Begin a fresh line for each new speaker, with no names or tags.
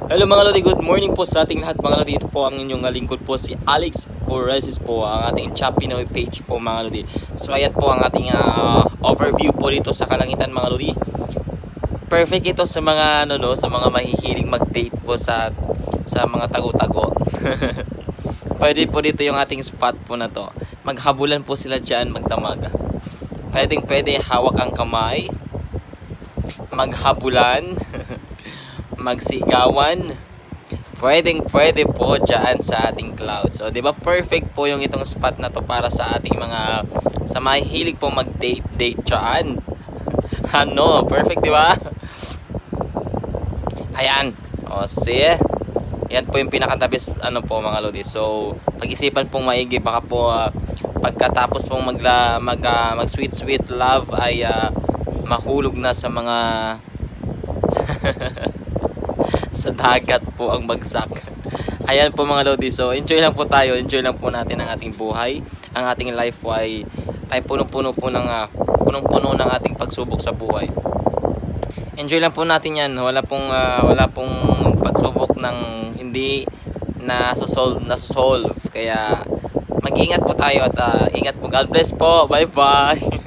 Hello mga Lodi, good morning po sa ating lahat mga Lodi. Ito po ang inyong lingkod po si Alex Coresis po, ang ating Chop Pinoy page po mga Lodi. So ayan po ang ating overview po dito sa kalangitan mga Lodi. Perfect ito sa mga sa mga mahihiling mag-date po sa mga tago-tago. Pwede po dito yung ating spot po na to. Maghabulan po sila diyan, magdamaga. Pwede hawak ang kamay, maghabulan, magsigawan. Pwede po dyan sa ating cloud. So, di ba perfect po yung itong spot na to para sa ating mga sa mahihilig po mag-date dyan. Ano, perfect di ba? Ayan. O, see? Yan po yung pinaka-tabis po mga lodi. So, pag-isipan pong maigi baka po pagkatapos pong mag sweet love ay mahulog na sa mga sa dagat po ang bagsak. Ayan po mga lodi. So enjoy lang po tayo, enjoy lang po natin ang ating buhay. Ang ating life po ay punong-puno po ng punong-puno ng ating pagsubok sa buhay. Enjoy lang po natin 'yan. Wala pong pagsubok ng hindi na solve. Kaya mag-ingat po tayo at ingat po. God bless po. Bye-bye.